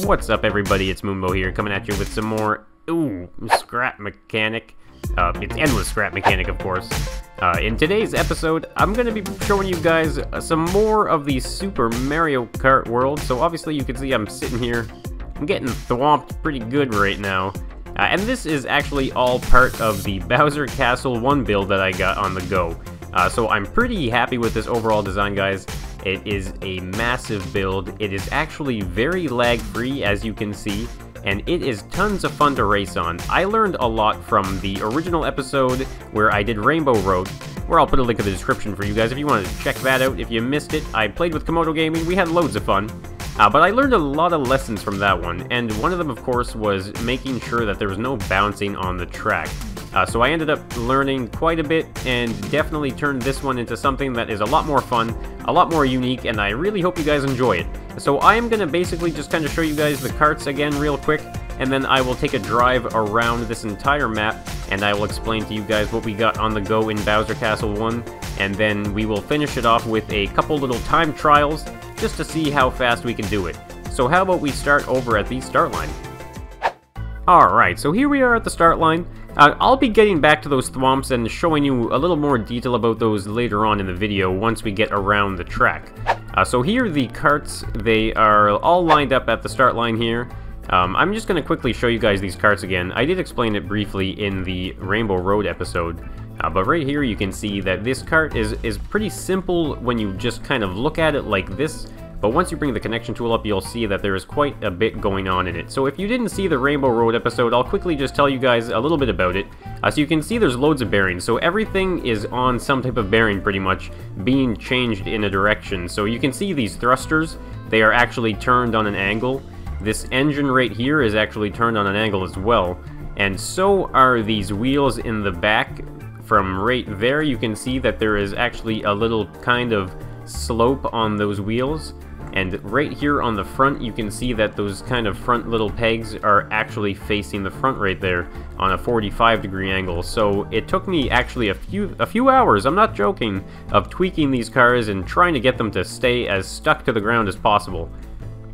What's up, everybody? It's Moonbo here, coming at you with some more, scrap mechanic. It's endless scrap mechanic, of course. In today's episode, I'm going to be showing you guys some more of the Super Mario Kart world. So obviously you can see I'm sitting here, I'm getting thwomped pretty good right now. And this is actually all part of the Bowser Castle 1 build that I got on the go. So I'm pretty happy with this overall design, guys. It is a massive build. It is actually very lag-free, as you can see, and it is tons of fun to race on. I learned a lot from the original episode where I did Rainbow Road, where I'll put a link in the description for you guys if you want to check that out. If you missed it, I played with Komodo Gaming. We had loads of fun. But I learned a lot of lessons from that one, and one of them, of course, was making sure that there was no bouncing on the track. So I ended up learning quite a bit, and definitely turned this one into something that is a lot more fun, a lot more unique, and I really hope you guys enjoy it. So I am going to basically just kind of show you guys the karts again real quick, and then I will take a drive around this entire map, and I will explain to you guys what we got on the go in Bowser Castle 1, and then we will finish it off with a couple little time trials, just to see how fast we can do it. So how about we start over at the start line? Alright, so here we are at the start line. I'll be getting back to those thwomps and showing you a little more detail about those later on in the video once we get around the track. So here the karts, they are all lined up at the start line here. I'm just going to quickly show you guys these karts again. I did explain it briefly in the Rainbow Road episode, but right here you can see that this kart is pretty simple when you just kind of look at it like this. But once you bring the connection tool up, you'll see that there is quite a bit going on in it. So if you didn't see the Rainbow Road episode, I'll quickly just tell you guys a little bit about it. So you can see there's loads of bearings. So everything is on some type of bearing, pretty much, being changed in a direction. So you can see these thrusters, they are actually turned on an angle. This engine right here is actually turned on an angle as well. And so are these wheels in the back. From right there, you can see that there is actually a little kind of slope on those wheels. And right here on the front, you can see that those kind of front little pegs are actually facing the front right there on a 45-degree angle. So it took me actually a few hours, I'm not joking, of tweaking these cars and trying to get them to stay as stuck to the ground as possible.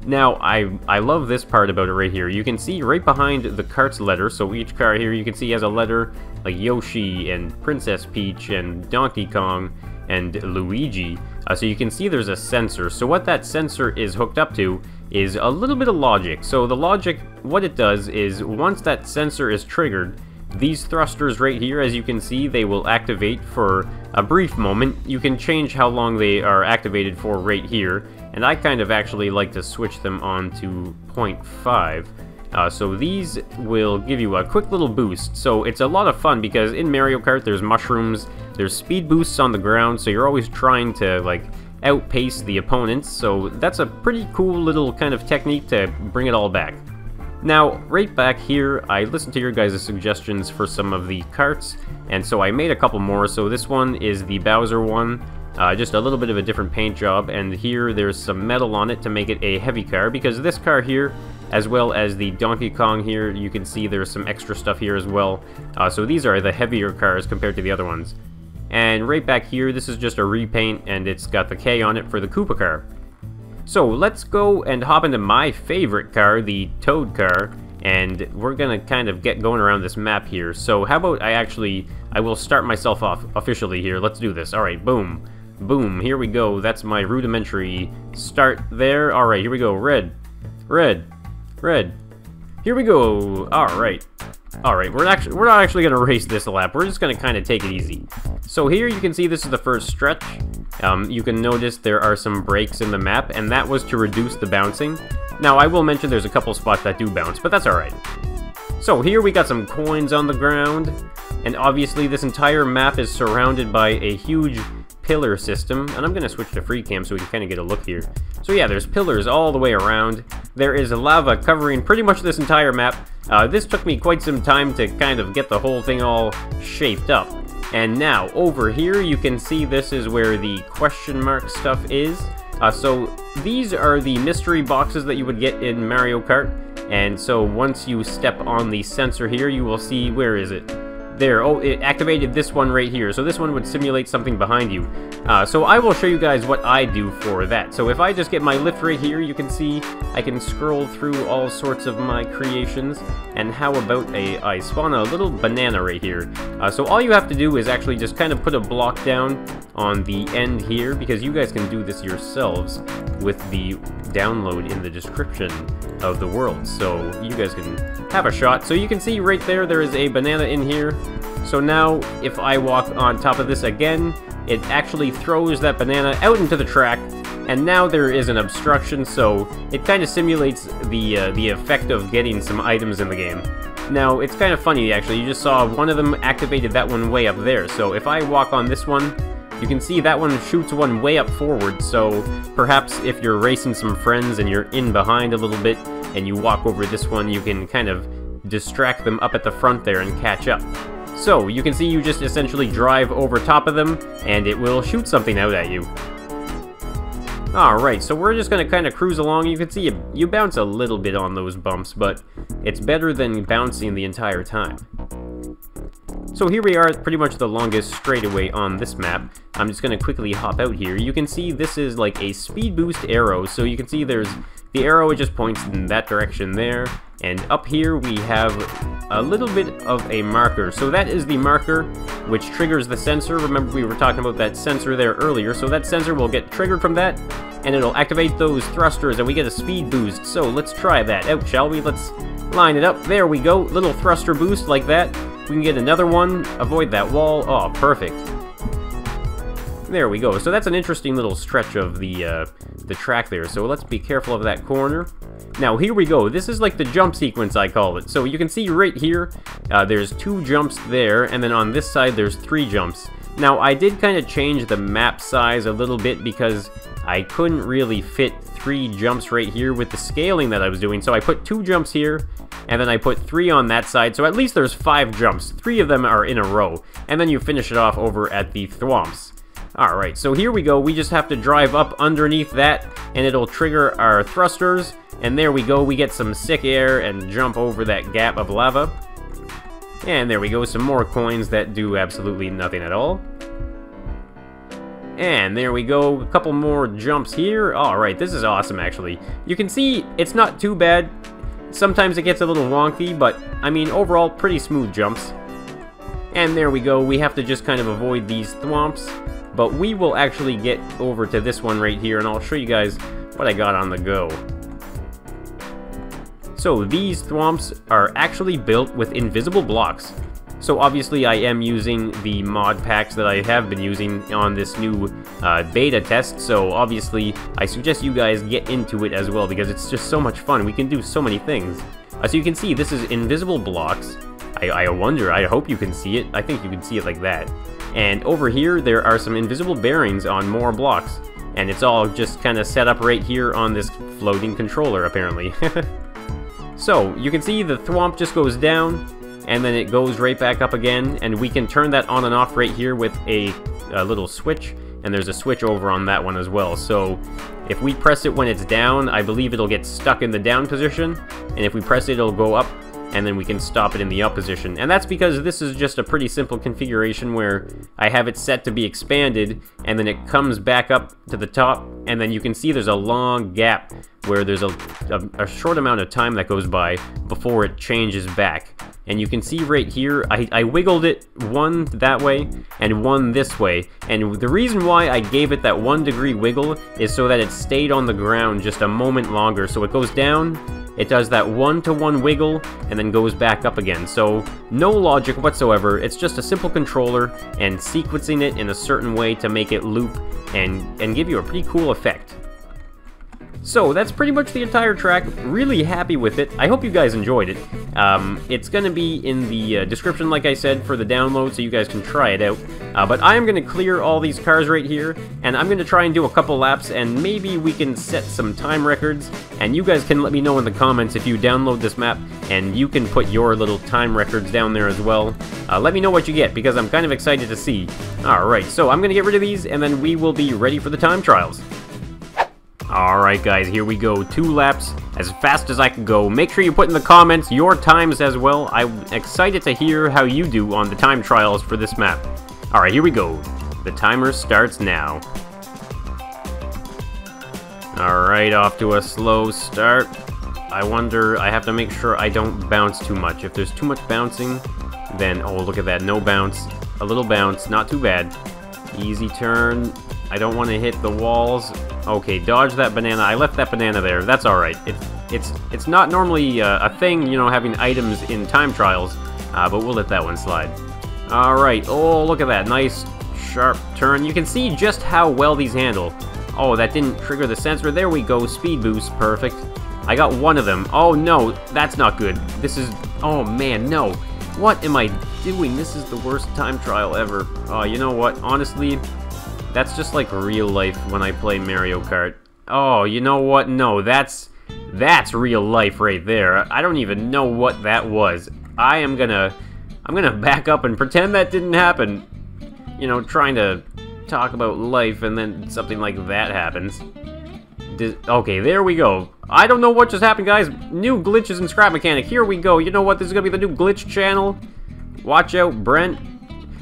Now, I love this part about it right here. You can see right behind the kart's letter, so each car here you can see has a letter like Yoshi and Princess Peach and Donkey Kong and Luigi. So you can see there's a sensor. So what that sensor is hooked up to is a little bit of logic. So the logic, what it does is once that sensor is triggered, these thrusters right here, as you can see, they will activate for a brief moment. You can change how long they are activated for right here, and I kind of actually like to switch them on to 0.5. So these will give you a quick little boost. So it's a lot of fun because in Mario Kart there's mushrooms, there's speed boosts on the ground, so you're always trying to like outpace the opponents. So that's a pretty cool little kind of technique to bring it all back. Now, right back here, I listened to your guys' suggestions for some of the karts, and so I made a couple more. So this one is the Bowser one. Just a little bit of a different paint job, and here there's some metal on it to make it a heavy car, because this car here, as well as the Donkey Kong here, you can see there's some extra stuff here as well. So these are the heavier cars compared to the other ones. And right back here, this is just a repaint, and it's got the K on it for the Koopa car. So let's go and hop into my favorite car, the Toad car, and we're gonna kind of get going around this map here. So how about I will start myself off officially here. Let's do this. Alright, boom. Boom, here we go. That's my rudimentary start there. Alright, here we go. Red. Red. Red. Here we go. Alright. Alright, we're not actually going to race this lap. We're just going to kind of take it easy. So here you can see this is the first stretch. You can notice there are some breaks in the map, and that was to reduce the bouncing. Now, I will mention there's a couple spots that do bounce, but that's alright. So here we got some coins on the ground, and obviously this entire map is surrounded by a huge pillar system, and I'm going to switch to free cam so we can kind of get a look here. So yeah, there's pillars all the way around. There is lava covering pretty much this entire map. This took me quite some time to kind of get the whole thing all shaped up. And now, over here, you can see this is where the question mark stuff is. So these are the mystery boxes that you would get in Mario Kart. And so once you step on the sensor here, you will see, where is it? There, oh, it activated this one right here. So this one would simulate something behind you. So I will show you guys what I do for that. So if I just get my lift right here, you can see I can scroll through all sorts of my creations. And how about I spawn a little banana right here. So all you have to do is actually just kind of put a block down on the end here, because you guys can do this yourselves with the download in the description of the world. So you guys can have a shot. So you can see right there is a banana in here. So now if I walk on top of this again, it actually throws that banana out into the track, and now there is an obstruction, so it kind of simulates the effect of getting some items in the game. Now, it's kind of funny actually, you just saw one of them activated that one way up there, so if I walk on this one, you can see that one shoots one way up forward, so perhaps if you're racing some friends and you're in behind a little bit, and you walk over this one, you can kind of distract them up at the front there and catch up. So, you can see you just essentially drive over top of them, and it will shoot something out at you. Alright, so we're just going to kind of cruise along. You can see you bounce a little bit on those bumps, but it's better than bouncing the entire time. So here we are at pretty much the longest straightaway on this map. I'm just going to quickly hop out here. You can see this is like a speed boost arrow, so you can see there's the arrow, it just points in that direction there. And up here we have a little bit of a marker. So that is the marker which triggers the sensor. Remember we were talking about that sensor there earlier. So that sensor will get triggered from that, and it'll activate those thrusters, and we get a speed boost. So let's try that out, shall we? Let's line it up. There we go. Little thruster boost like that. We can get another one. Avoid that wall. Oh, perfect. There we go. So that's an interesting little stretch of the track there. So let's be careful of that corner. Now here we go. This is like the jump sequence, I call it. So you can see right here, there's 2 jumps there, and then on this side there's 3 jumps. Now I did kind of change the map size a little bit because I couldn't really fit 3 jumps right here with the scaling that I was doing. So I put 2 jumps here, and then I put 3 on that side. So at least there's 5 jumps. 3 of them are in a row. And then you finish it off over at the THWOMPS. Alright, so here we go. We just have to drive up underneath that, and it'll trigger our thrusters. And there we go. We get some sick air and jump over that gap of lava. And there we go. Some more coins that do absolutely nothing at all. And there we go. A couple more jumps here. Alright, this is awesome, actually. You can see it's not too bad. Sometimes it gets a little wonky, but, I mean, overall, pretty smooth jumps. And there we go. We have to just kind of avoid these thwomps. But we will actually get over to this one right here, and I'll show you guys what I got on the go. So these thwomps are actually built with invisible blocks. So obviously I am using the mod packs that I have been using on this new beta test, so obviously I suggest you guys get into it as well because it's just so much fun. We can do so many things. So you can see this is invisible blocks. I wonder, I hope you can see it. I think you can see it like that. And over here there are some invisible bearings on more blocks. And it's all just kind of set up right here on this floating controller apparently. So you can see the thwomp just goes down, and then it goes right back up again, and we can turn that on and off right here with a little switch, and there's a switch over on that one as well. So if we press it when it's down, I believe it'll get stuck in the down position, and if we press it, it'll go up, and then we can stop it in the up position. And that's because this is just a pretty simple configuration where I have it set to be expanded, and then it comes back up to the top, and then you can see there's a long gap where there's a short amount of time that goes by before it changes back. And you can see right here, I wiggled it one that way and one this way. And the reason why I gave it that 1 degree wiggle is so that it stayed on the ground just a moment longer. So it goes down, it does that 1-to-1 wiggle, and then goes back up again. So no logic whatsoever, it's just a simple controller and sequencing it in a certain way to make it loop and give you a pretty cool effect. So that's pretty much the entire track. Really happy with it. I hope you guys enjoyed it. It's going to be in the description, like I said, for the download, so you guys can try it out. But I am going to clear all these cars right here, and I'm going to try and do a couple laps, and maybe we can set some time records, and you guys can let me know in the comments if you download this map, and you can put your little time records down there as well. Let me know what you get, because I'm kind of excited to see. Alright, so I'm going to get rid of these, and then we will be ready for the time trials. Alright guys, here we go. 2 laps, as fast as I can go. Make sure you put in the comments your times as well. I'm excited to hear how you do on the time trials for this map. Alright, here we go. The timer starts now. Alright, off to a slow start. I wonder, I have to make sure I don't bounce too much. If there's too much bouncing, then, oh, look at that, no bounce. A little bounce, not too bad. Easy turn. I don't want to hit the walls. Okay, dodge that banana. I left that banana there. That's alright. It's not normally a thing, you know, having items in time trials, but we'll let that one slide. Alright, oh, look at that. Nice, sharp turn. You can see just how well these handle. Oh, that didn't trigger the sensor. There we go. Speed boost. Perfect. I got one of them. Oh, no. That's not good. This is... Oh, man, no. What am I doing? This is the worst time trial ever. Oh, you know what? Honestly... That's just like real life when I play Mario Kart. Oh, you know what? No, that's real life right there. I don't even know what that was. I'm gonna back up and pretend that didn't happen. You know, trying to talk about life and then something like that happens. Okay, there we go. I don't know what just happened, guys. New glitches in Scrap Mechanic. Here we go. You know what? This is gonna be the new glitch channel. Watch out, Brent.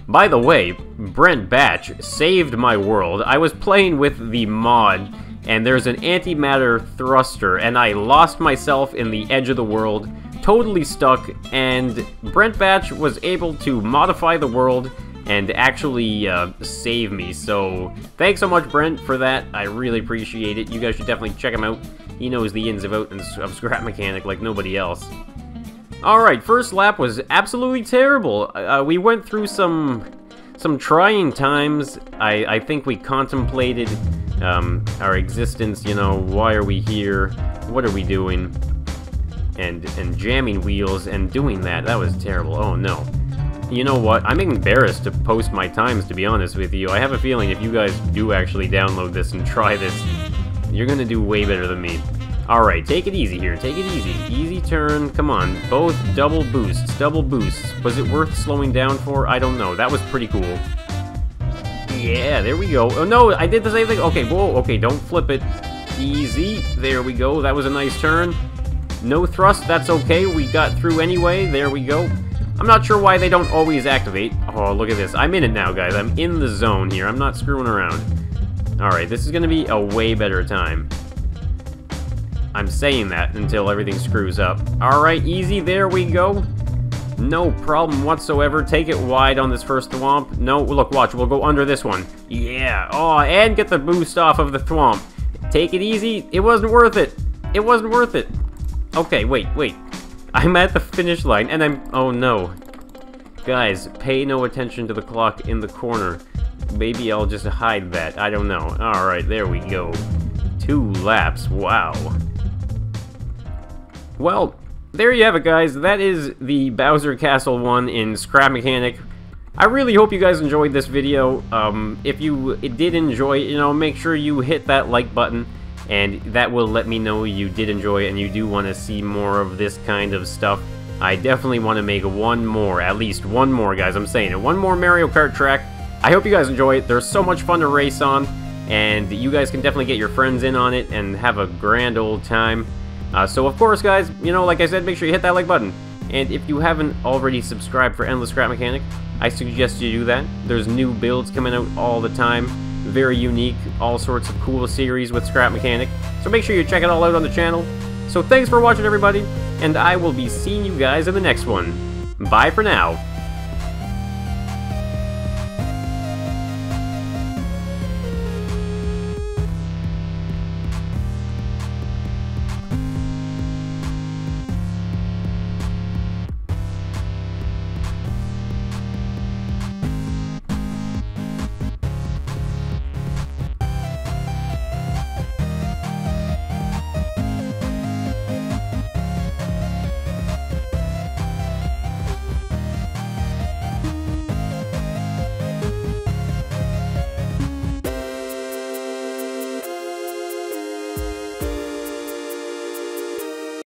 By the way, Brent Batch saved my world. I was playing with the mod, and there's an antimatter thruster, and I lost myself in the edge of the world, totally stuck, and Brent Batch was able to modify the world and actually save me. So, thanks so much, Brent, for that. I really appreciate it. You guys should definitely check him out. He knows the ins and outs of Scrap Mechanic like nobody else. Alright, first lap was absolutely terrible. We went through some trying times. I think we contemplated our existence, you know, why are we here, what are we doing, and jamming wheels and doing that. That was terrible. Oh no. You know what, I'm embarrassed to post my times, to be honest with you. I have a feeling if you guys do actually download this and try this, you're gonna do way better than me. Alright, take it easy here, take it easy. Easy turn, come on. Both double boosts, double boosts. Was it worth slowing down for? I don't know, that was pretty cool. Yeah, there we go. Oh no, I did the same thing. Okay, whoa, okay, don't flip it. Easy, there we go, that was a nice turn. No thrust, that's okay, we got through anyway, there we go. I'm not sure why they don't always activate. Oh, look at this, I'm in it now, guys. I'm in the zone here, I'm not screwing around. Alright, this is gonna be a way better time. I'm saying that until everything screws up. Alright, easy, there we go. No problem whatsoever. Take it wide on this first thwomp. No, look, watch, we'll go under this one. Yeah, oh, and get the boost off of the thwomp. Take it easy. It wasn't worth it. It wasn't worth it. Okay, wait. I'm at the finish line, and I'm... Oh, no. Guys, pay no attention to the clock in the corner. Maybe I'll just hide that. I don't know. Alright, there we go. 2 laps. Wow. Well, there you have it, guys. That is the Bowser's Castle one in Scrap Mechanic. I really hope you guys enjoyed this video. If you did enjoy it, you know, make sure you hit that like button, and that will let me know you did enjoy it and you do want to see more of this kind of stuff. I definitely want to make one more, at least one more, guys. I'm saying it. One more Mario Kart track. I hope you guys enjoy it. There's so much fun to race on, and you guys can definitely get your friends in on it and have a grand old time. So of course, guys, you know, like I said, make sure you hit that like button. And if you haven't already subscribed for Endless Scrap Mechanic, I suggest you do that. There's new builds coming out all the time. Very unique, all sorts of cool series with Scrap Mechanic. So make sure you check it all out on the channel. So thanks for watching, everybody, and I will be seeing you guys in the next one. Bye for now.